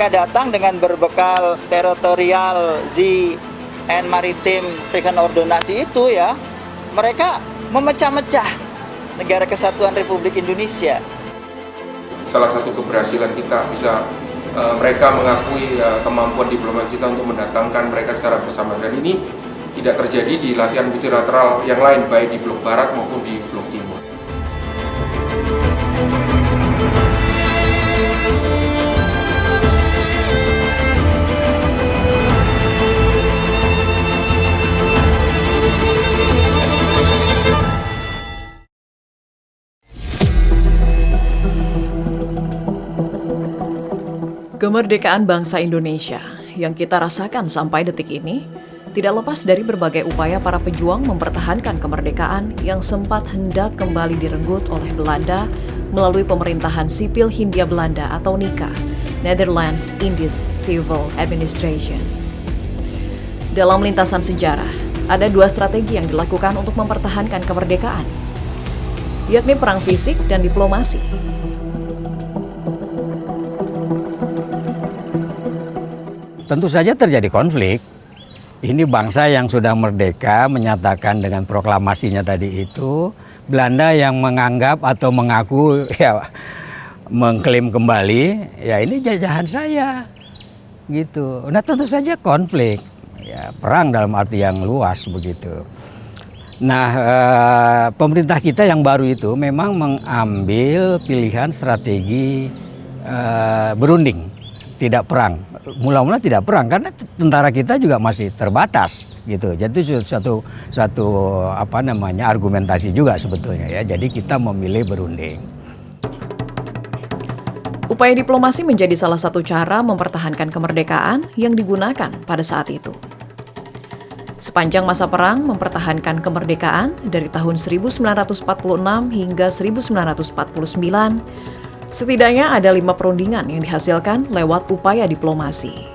Mereka datang dengan berbekal teritorial sea and maritime frequent ordonansi itu ya, mereka memecah-mecah negara kesatuan Republik Indonesia. Salah satu keberhasilan kita bisa mereka mengakui kemampuan diplomasi kita untuk mendatangkan mereka secara bersama, dan ini tidak terjadi di latihan multilateral yang lain, baik di blok barat maupun di blok timur. Kemerdekaan bangsa Indonesia yang kita rasakan sampai detik ini tidak lepas dari berbagai upaya para pejuang mempertahankan kemerdekaan yang sempat hendak kembali direnggut oleh Belanda melalui pemerintahan sipil Hindia Belanda atau NICA, Netherlands Indies Civil Administration. Dalam lintasan sejarah, ada dua strategi yang dilakukan untuk mempertahankan kemerdekaan, yakni perang fisik dan diplomasi. Tentu saja terjadi konflik. Ini bangsa yang sudah merdeka menyatakan dengan proklamasinya tadi itu, Belanda yang menganggap atau mengaku ya mengklaim kembali, ya ini jajahan saya gitu. Nah tentu saja konflik, ya perang dalam arti yang luas begitu. Nah pemerintah kita yang baru itu memang mengambil pilihan strategi berunding, tidak perang. Mula-mula tidak perang karena tentara kita juga masih terbatas gitu. Jadi satu argumentasi juga sebetulnya ya. Jadi kita memilih berunding. Upaya diplomasi menjadi salah satu cara mempertahankan kemerdekaan yang digunakan pada saat itu. Sepanjang masa perang mempertahankan kemerdekaan dari tahun 1946 hingga 1949, setidaknya ada 5 perundingan yang dihasilkan lewat upaya diplomasi.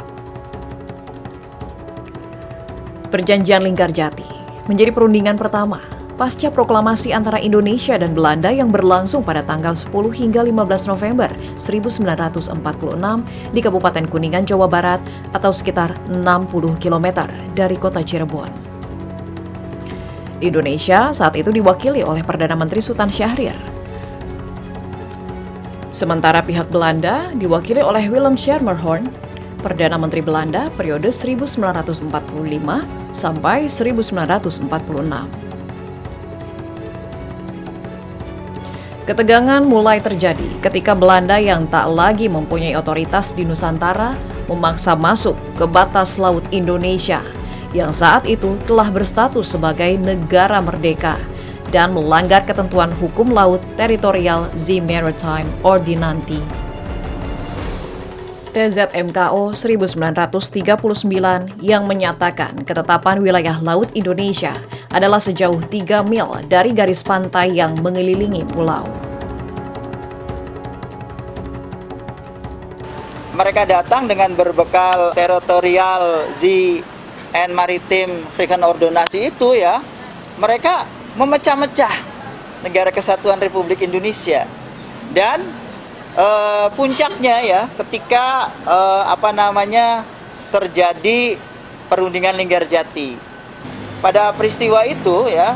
Perjanjian Linggarjati menjadi perundingan pertama pasca proklamasi antara Indonesia dan Belanda yang berlangsung pada tanggal 10 hingga 15 November 1946 di Kabupaten Kuningan, Jawa Barat atau sekitar 60 km dari kota Cirebon. Indonesia saat itu diwakili oleh Perdana Menteri Sultan Syahrir. Sementara pihak Belanda diwakili oleh Willem Schermerhorn, Perdana Menteri Belanda periode 1945 sampai 1946. Ketegangan mulai terjadi ketika Belanda yang tak lagi mempunyai otoritas di Nusantara memaksa masuk ke batas laut Indonesia yang saat itu telah berstatus sebagai negara merdeka dan melanggar ketentuan hukum laut teritorial Sea Maritime Ordinancy TZMKO 1939 yang menyatakan ketetapan wilayah laut Indonesia adalah sejauh 3 mil dari garis pantai yang mengelilingi pulau. Mereka datang dengan berbekal teritorial sea and maritime frequent ordonansi itu ya, mereka memecah-mecah negara kesatuan Republik Indonesia. Dan puncaknya ya ketika terjadi perundingan Linggarjati. Pada peristiwa itu ya,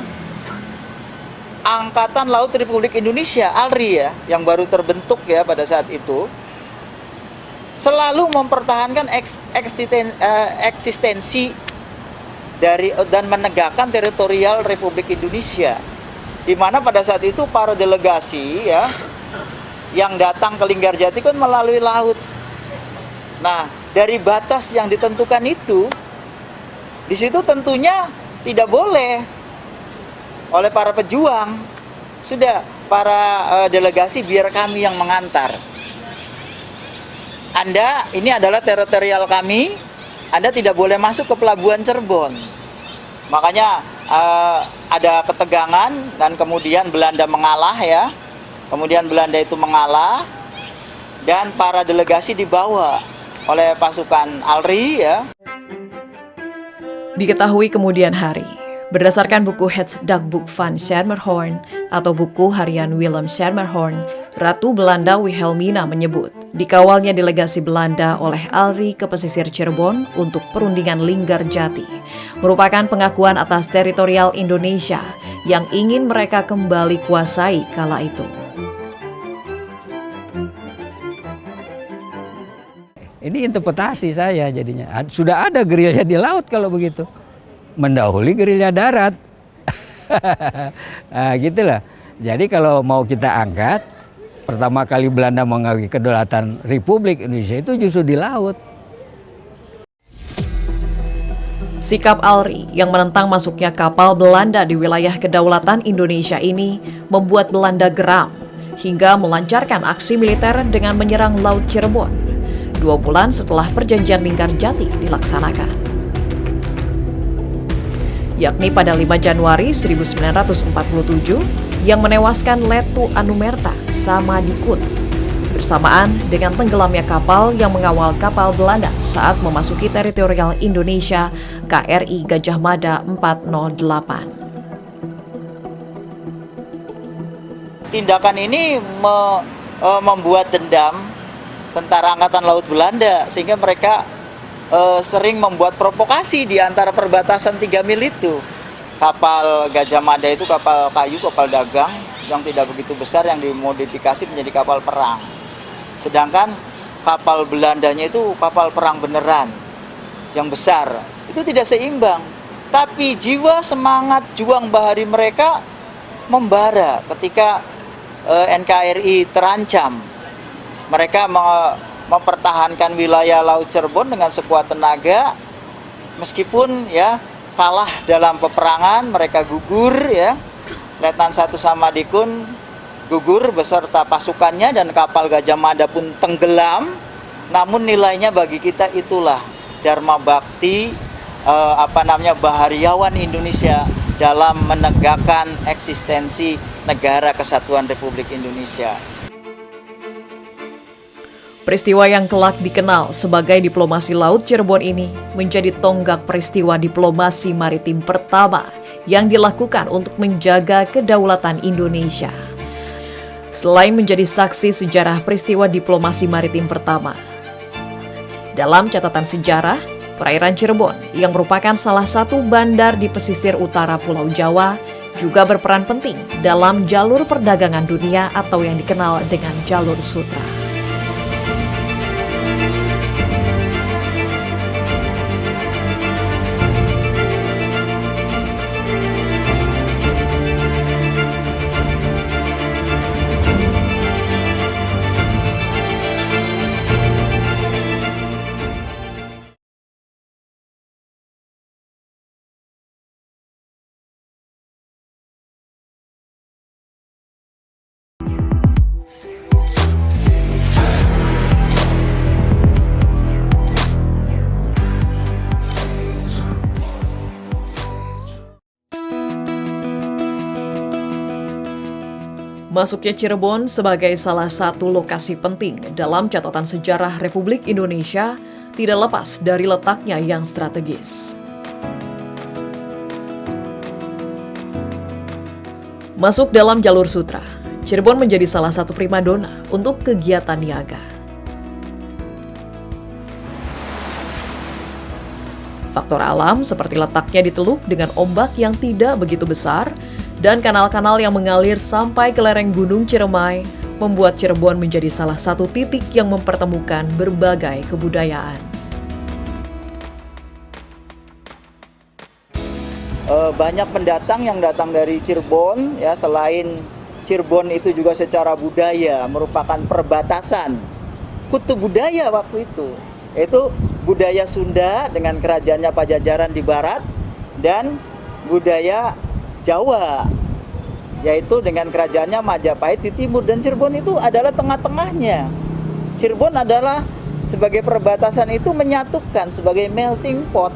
Angkatan Laut Republik Indonesia ALRI ya, yang baru terbentuk ya pada saat itu, selalu mempertahankan eksistensi dari dan menegakkan teritorial Republik Indonesia, di mana pada saat itu para delegasi ya yang datang ke Linggarjati kan melalui laut. Nah, dari batas yang ditentukan itu, di situ tentunya tidak boleh oleh para pejuang, sudah para delegasi biar kami yang mengantar. Anda, ini adalah teritorial kami, Anda tidak boleh masuk ke pelabuhan Cirebon. Makanya ada ketegangan dan kemudian Belanda mengalah ya. Kemudian Belanda itu mengalah dan para delegasi dibawa oleh pasukan ALRI ya. Diketahui kemudian hari, berdasarkan buku Hetsdagboek van Schermerhorn atau buku harian Willem Schermerhorn Ratu Belanda Wilhelmina menyebut, dikawalnya delegasi Belanda oleh Alri ke pesisir Cirebon untuk perundingan Linggarjati, merupakan pengakuan atas teritorial Indonesia yang ingin mereka kembali kuasai kala itu. Ini interpretasi saya jadinya. Sudah ada gerilya di laut kalau begitu. Mendahului gerilya darat. Nah, gitulah. Jadi kalau mau kita angkat, pertama kali Belanda mengakui kedaulatan Republik Indonesia itu justru di laut. Sikap Alri yang menentang masuknya kapal Belanda di wilayah kedaulatan Indonesia ini membuat Belanda geram hingga melancarkan aksi militer dengan menyerang Laut Cirebon 2 bulan setelah perjanjian Linggarjati dilaksanakan, yakni pada 5 Januari 1947 yang menewaskan Letu Anumerta Samadikun bersamaan dengan tenggelamnya kapal yang mengawal kapal Belanda saat memasuki teritorial Indonesia KRI Gajah Mada 408. Tindakan ini membuat dendam tentara Angkatan Laut Belanda, sehingga mereka sering membuat provokasi di antara perbatasan 3 mil itu. Kapal Gajah Mada itu kapal kayu, kapal dagang yang tidak begitu besar, yang dimodifikasi menjadi kapal perang. Sedangkan kapal Belandanya itu kapal perang beneran yang besar. Itu tidak seimbang. Tapi jiwa semangat juang bahari mereka membara ketika NKRI terancam. Mereka mempertahankan wilayah Laut Cirebon dengan sekuat tenaga, meskipun ya kalah dalam peperangan, mereka gugur ya. Letnan 1 Samadikun gugur beserta pasukannya dan kapal Gajah Mada pun tenggelam. Namun nilainya bagi kita itulah dharma bakti bahariawan Indonesia dalam menegakkan eksistensi Negara Kesatuan Republik Indonesia. Peristiwa yang kelak dikenal sebagai diplomasi Laut Cirebon ini menjadi tonggak peristiwa diplomasi maritim pertama yang dilakukan untuk menjaga kedaulatan Indonesia. Selain menjadi saksi sejarah peristiwa diplomasi maritim pertama, dalam catatan sejarah, perairan Cirebon yang merupakan salah satu bandar di pesisir utara Pulau Jawa juga berperan penting dalam jalur perdagangan dunia atau yang dikenal dengan jalur sutra. Masuknya Cirebon sebagai salah satu lokasi penting dalam catatan sejarah Republik Indonesia tidak lepas dari letaknya yang strategis. Masuk dalam jalur sutra, Cirebon menjadi salah satu primadona untuk kegiatan niaga. Faktor alam seperti letaknya di teluk dengan ombak yang tidak begitu besar dan kanal-kanal yang mengalir sampai ke lereng Gunung Ciremai membuat Cirebon menjadi salah satu titik yang mempertemukan berbagai kebudayaan. Banyak pendatang yang datang dari Cirebon, ya. Selain Cirebon itu juga secara budaya merupakan perbatasan kutub budaya waktu itu, yaitu budaya Sunda dengan kerajaannya Pajajaran di barat dan budaya Jawa, yaitu dengan kerajaannya Majapahit di timur, dan Cirebon itu adalah tengah-tengahnya. Cirebon adalah sebagai perbatasan itu menyatukan sebagai melting pot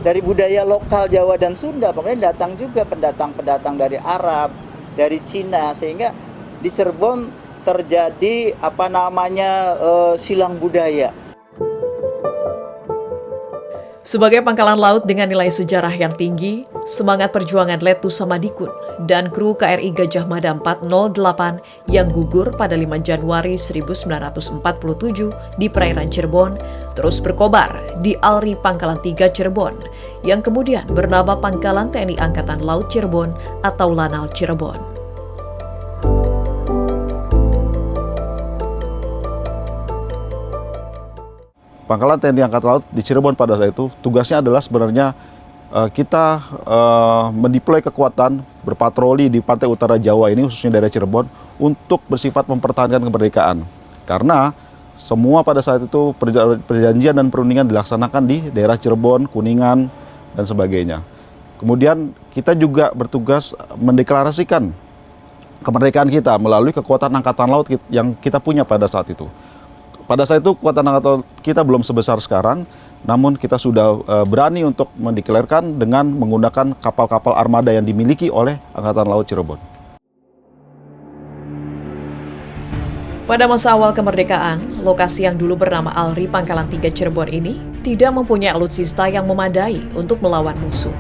dari budaya lokal Jawa dan Sunda. Kemudian datang juga pendatang-pendatang dari Arab, dari Cina, sehingga di Cirebon terjadi silang budaya. Sebagai pangkalan laut dengan nilai sejarah yang tinggi, semangat perjuangan Letu Samadikun dan kru KRI Gajah Mada 408 yang gugur pada 5 Januari 1947 di perairan Cirebon terus berkobar di ALRI Pangkalan 3 Cirebon yang kemudian bernama Pangkalan TNI Angkatan Laut Cirebon atau Lanal Cirebon. Pangkalan TNI Angkatan Laut di Cirebon pada saat itu tugasnya adalah sebenarnya kita mendeploy kekuatan berpatroli di pantai utara Jawa ini khususnya daerah Cirebon untuk bersifat mempertahankan kemerdekaan. Karena semua pada saat itu perjanjian dan perundingan dilaksanakan di daerah Cirebon, Kuningan, dan sebagainya. Kemudian kita juga bertugas mendeklarasikan kemerdekaan kita melalui kekuatan Angkatan Laut yang kita punya pada saat itu. Pada saat itu kekuatan angkatan laut kita belum sebesar sekarang, namun kita sudah berani untuk mendeklarasikan dengan menggunakan kapal-kapal armada yang dimiliki oleh Angkatan Laut Cirebon. Pada masa awal kemerdekaan, lokasi yang dulu bernama ALRI Pangkalan 3 Cirebon ini tidak mempunyai alutsista yang memadai untuk melawan musuh.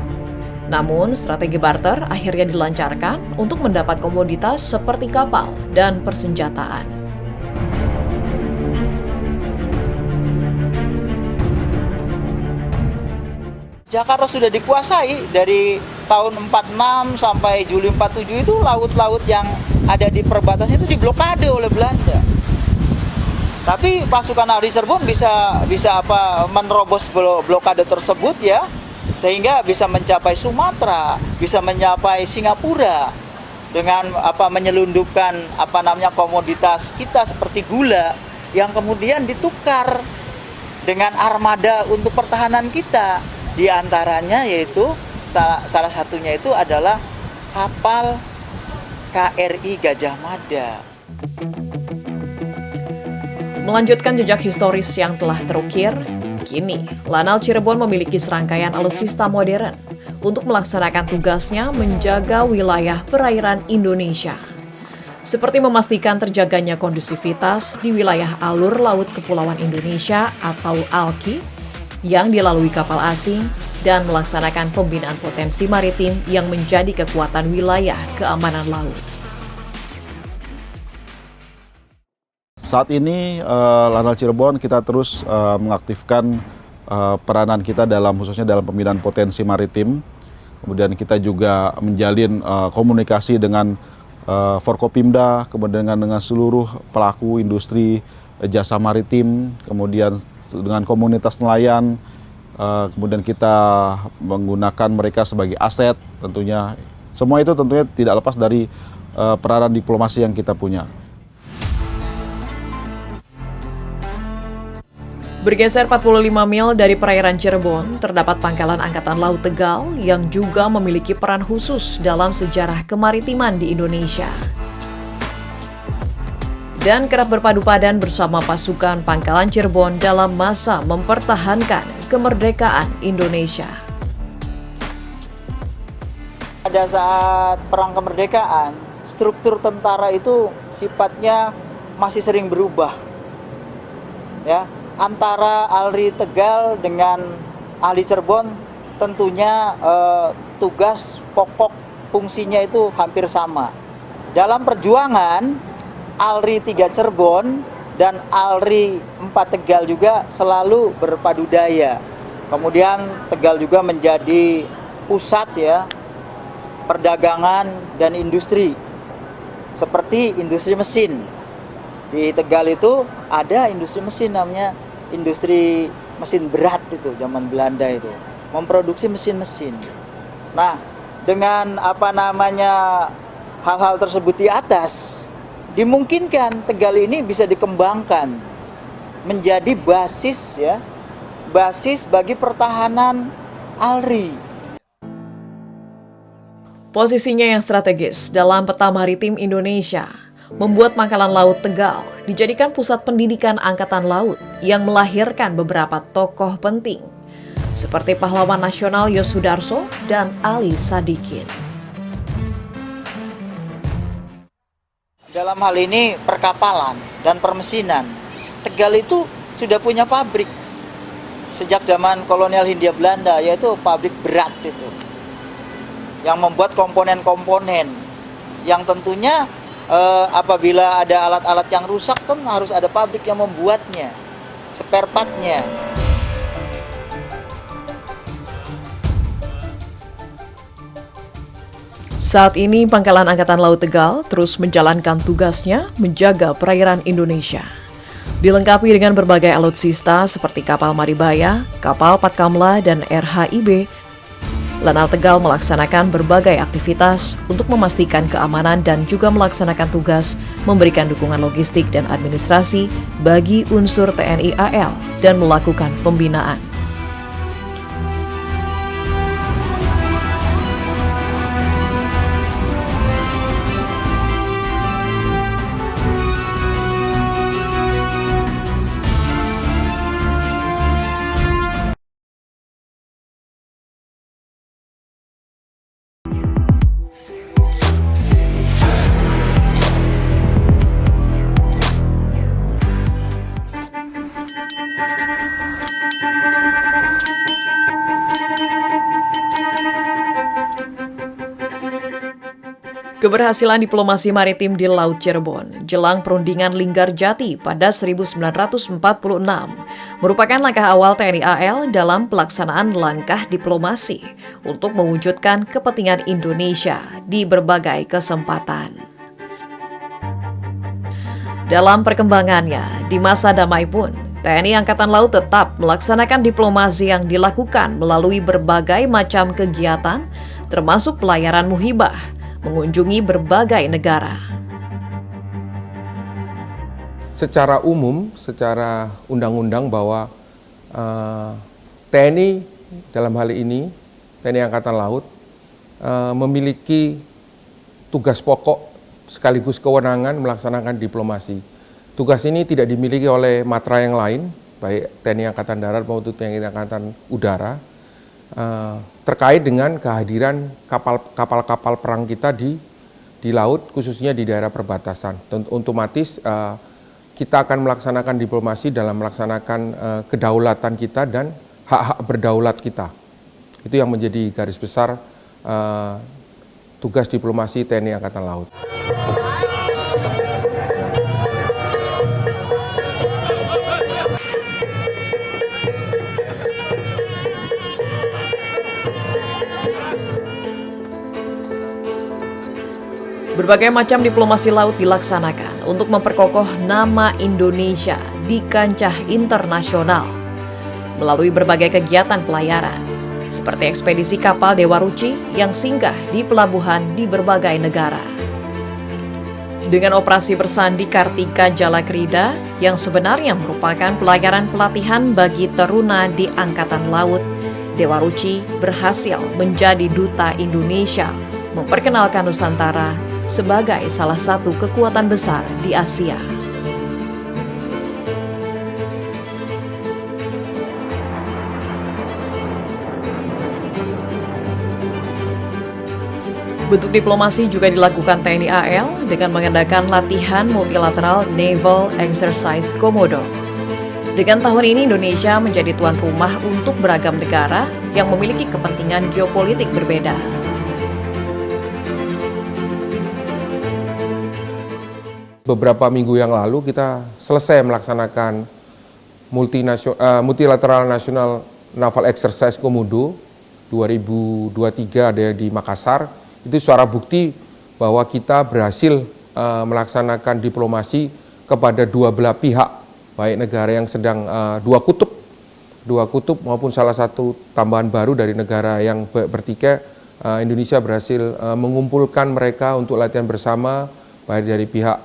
Namun, strategi barter akhirnya dilancarkan untuk mendapat komoditas seperti kapal dan persenjataan. Jakarta sudah dikuasai dari tahun 46 sampai Juli 47 itu laut-laut yang ada di perbatasan itu diblokade oleh Belanda. Tapi pasukan ALRI Cirebon bisa menerobos blokade tersebut ya, sehingga bisa mencapai Sumatera, bisa mencapai Singapura dengan menyelundupkan komoditas kita seperti gula yang kemudian ditukar dengan armada untuk pertahanan kita. Di antaranya yaitu salah satunya itu adalah kapal KRI Gajah Mada. Melanjutkan jejak historis yang telah terukir, kini Lanal Cirebon memiliki serangkaian alutsista modern untuk melaksanakan tugasnya menjaga wilayah perairan Indonesia. Seperti memastikan terjaganya kondusivitas di wilayah alur laut Kepulauan Indonesia atau ALKI yang dilalui kapal asing dan melaksanakan pembinaan potensi maritim yang menjadi kekuatan wilayah keamanan laut. Saat ini Lanal Cirebon kita terus mengaktifkan peranan kita khususnya dalam pembinaan potensi maritim. Kemudian kita juga menjalin komunikasi dengan Forkopimda, kemudian dengan seluruh pelaku industri jasa maritim, kemudian dengan komunitas nelayan, kemudian kita menggunakan mereka sebagai aset tentunya. Semua itu tentunya tidak lepas dari peranan diplomasi yang kita punya. Bergeser 45 mil dari perairan Cirebon, terdapat Pangkalan Angkatan Laut Tegal yang juga memiliki peran khusus dalam sejarah kemaritiman di Indonesia. Dan kerap berpadu padan bersama pasukan Pangkalan Cirebon dalam masa mempertahankan kemerdekaan Indonesia. Pada saat perang kemerdekaan, struktur tentara itu sifatnya masih sering berubah. Ya, antara ALRI Tegal dengan ALRI Cirebon tentunya tugas pokok fungsinya itu hampir sama. Dalam perjuangan ALRI 3 Cirebon dan ALRI 4 Tegal juga selalu berpadu daya. Kemudian Tegal juga menjadi pusat ya perdagangan dan industri seperti industri mesin. Di Tegal itu ada industri mesin namanya industri mesin berat itu zaman Belanda itu memproduksi mesin-mesin. Nah, dengan hal-hal tersebut di atas dimungkinkan Tegal ini bisa dikembangkan menjadi basis bagi pertahanan ALRI. Posisinya yang strategis dalam peta maritim Indonesia membuat Pangkalan Laut Tegal dijadikan pusat pendidikan Angkatan Laut yang melahirkan beberapa tokoh penting seperti pahlawan nasional Yosudarso dan Ali Sadikin. Dalam hal ini perkapalan dan permesinan, Tegal itu sudah punya pabrik sejak zaman kolonial Hindia Belanda, yaitu pabrik berat itu. Yang membuat komponen-komponen yang tentunya apabila ada alat-alat yang rusak kan harus ada pabrik yang membuatnya, spare part-nya. Saat ini Pangkalan Angkatan Laut Tegal terus menjalankan tugasnya menjaga perairan Indonesia. Dilengkapi dengan berbagai alutsista seperti kapal Maribaya, kapal Patkamla, dan RHIB, Lanal Tegal melaksanakan berbagai aktivitas untuk memastikan keamanan dan juga melaksanakan tugas memberikan dukungan logistik dan administrasi bagi unsur TNI AL dan melakukan pembinaan. Keberhasilan diplomasi maritim di Laut Cirebon jelang perundingan Linggarjati pada 1946 merupakan langkah awal TNI AL dalam pelaksanaan langkah diplomasi untuk mewujudkan kepentingan Indonesia di berbagai kesempatan. Dalam perkembangannya, di masa damai pun, TNI Angkatan Laut tetap melaksanakan diplomasi yang dilakukan melalui berbagai macam kegiatan, termasuk pelayaran muhibah, mengunjungi berbagai negara. Secara umum, secara undang-undang bahwa TNI dalam hal ini, TNI Angkatan Laut, memiliki tugas pokok sekaligus kewenangan melaksanakan diplomasi. Tugas ini tidak dimiliki oleh matra yang lain, baik TNI Angkatan Darat maupun TNI Angkatan Udara, terkait dengan kehadiran kapal-kapal perang kita di laut, khususnya di daerah perbatasan. Otomatis kita akan melaksanakan diplomasi dalam melaksanakan kedaulatan kita dan hak-hak berdaulat kita. Itu yang menjadi garis besar tugas diplomasi TNI Angkatan Laut. Berbagai macam diplomasi laut dilaksanakan untuk memperkokoh nama Indonesia di kancah internasional melalui berbagai kegiatan pelayaran, seperti ekspedisi kapal Dewa Ruci yang singgah di pelabuhan di berbagai negara. Dengan operasi bersandi Kartika Jalakrida yang sebenarnya merupakan pelayaran pelatihan bagi teruna di Angkatan Laut, Dewa Ruci berhasil menjadi duta Indonesia memperkenalkan Nusantara sebagai salah satu kekuatan besar di Asia. Bentuk diplomasi juga dilakukan TNI AL dengan mengadakan latihan multilateral Naval Exercise Komodo. Dengan tahun ini Indonesia menjadi tuan rumah untuk beragam negara yang memiliki kepentingan geopolitik berbeda. Beberapa minggu yang lalu kita selesai melaksanakan multilateral national naval exercise Komodo 2023 ada di Makassar. Itu suara bukti bahwa kita berhasil melaksanakan diplomasi kepada dua belah pihak, baik negara yang sedang dua kutub maupun salah satu tambahan baru dari negara yang bertikai. Indonesia berhasil mengumpulkan mereka untuk latihan bersama, baik dari pihak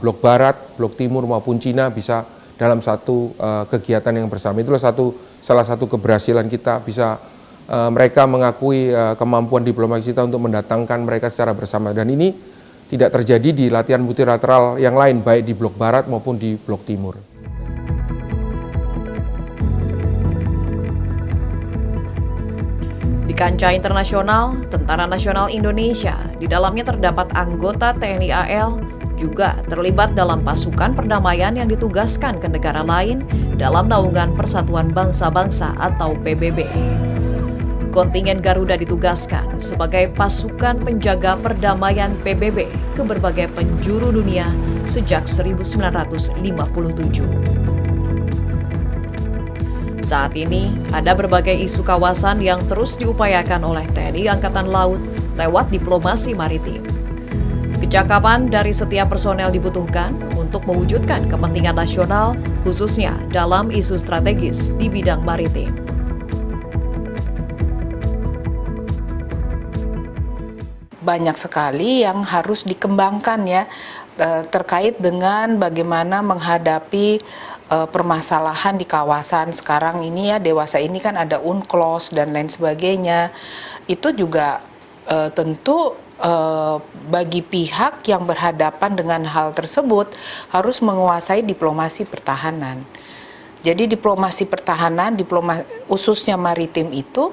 blok barat, blok timur maupun Cina bisa dalam satu kegiatan yang bersama. Itulah salah satu keberhasilan kita, bisa mereka mengakui kemampuan diplomasi kita untuk mendatangkan mereka secara bersama. Dan ini tidak terjadi di latihan multilateral yang lain, baik di blok barat maupun di blok timur. Di kancah internasional, Tentara Nasional Indonesia, di dalamnya terdapat anggota TNI AL, juga terlibat dalam pasukan perdamaian yang ditugaskan ke negara lain dalam naungan Persatuan Bangsa-Bangsa atau PBB. Kontingen Garuda ditugaskan sebagai pasukan penjaga perdamaian PBB ke berbagai penjuru dunia sejak 1957. Saat ini, ada berbagai isu kawasan yang terus diupayakan oleh TNI Angkatan Laut lewat diplomasi maritim. Kecakapan dari setiap personel dibutuhkan untuk mewujudkan kepentingan nasional, khususnya dalam isu strategis di bidang maritim. Banyak sekali yang harus dikembangkan ya, terkait dengan bagaimana menghadapi permasalahan di kawasan sekarang ini ya, dewasa ini kan ada UNCLOS dan lain sebagainya. Itu juga tentu bagi pihak yang berhadapan dengan hal tersebut harus menguasai diplomasi pertahanan. Jadi diplomasi pertahanan, khususnya maritim itu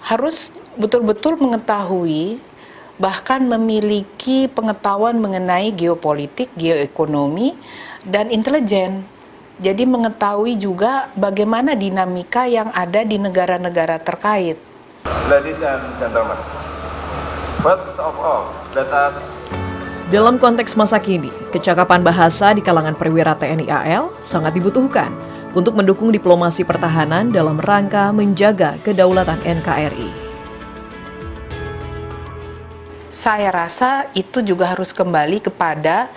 harus betul-betul mengetahui, bahkan memiliki pengetahuan mengenai geopolitik, geoekonomi, dan intelijen. Jadi mengetahui juga bagaimana dinamika yang ada di negara-negara terkait. Ladies and gentlemen, first of all, let us... Dalam konteks masa kini, kecakapan bahasa di kalangan perwira TNI AL sangat dibutuhkan untuk mendukung diplomasi pertahanan dalam rangka menjaga kedaulatan NKRI. Saya rasa itu juga harus kembali kepada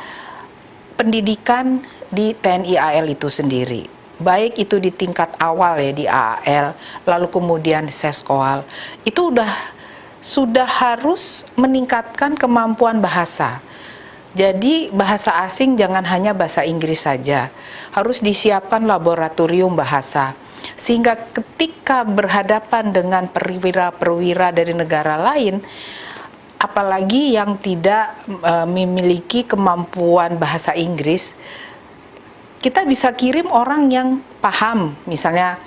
pendidikan di TNI AL itu sendiri. Baik itu di tingkat awal ya di AAL, lalu kemudian di Seskoal, itu sudah harus meningkatkan kemampuan bahasa. Jadi bahasa asing jangan hanya bahasa Inggris saja, harus disiapkan laboratorium bahasa. Sehingga ketika berhadapan dengan perwira-perwira dari negara lain, apalagi yang tidak memiliki kemampuan bahasa Inggris, kita bisa kirim orang yang paham, misalnya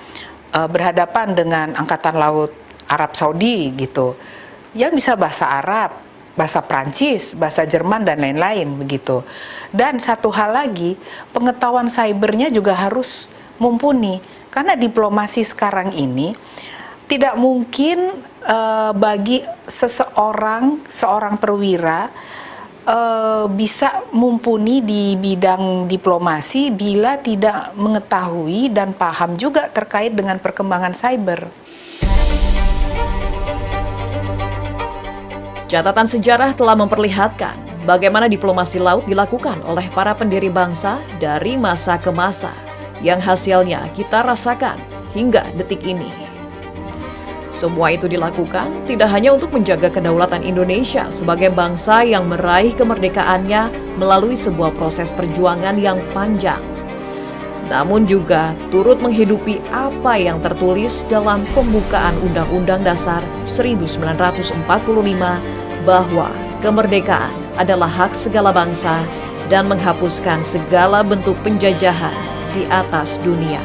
berhadapan dengan Angkatan Laut Arab Saudi gitu, yang bisa bahasa Arab, bahasa Prancis, bahasa Jerman, dan lain-lain begitu. Dan satu hal lagi, pengetahuan cybernya juga harus mumpuni, karena diplomasi sekarang ini tidak mungkin bagi seorang perwira bisa mumpuni di bidang diplomasi bila tidak mengetahui dan paham juga terkait dengan perkembangan cyber. Catatan sejarah telah memperlihatkan bagaimana diplomasi laut dilakukan oleh para pendiri bangsa dari masa ke masa, yang hasilnya kita rasakan hingga detik ini. Semua itu dilakukan tidak hanya untuk menjaga kedaulatan Indonesia sebagai bangsa yang meraih kemerdekaannya melalui sebuah proses perjuangan yang panjang, namun juga turut menghidupi apa yang tertulis dalam pembukaan Undang-Undang Dasar 1945 bahwa kemerdekaan adalah hak segala bangsa dan menghapuskan segala bentuk penjajahan di atas dunia.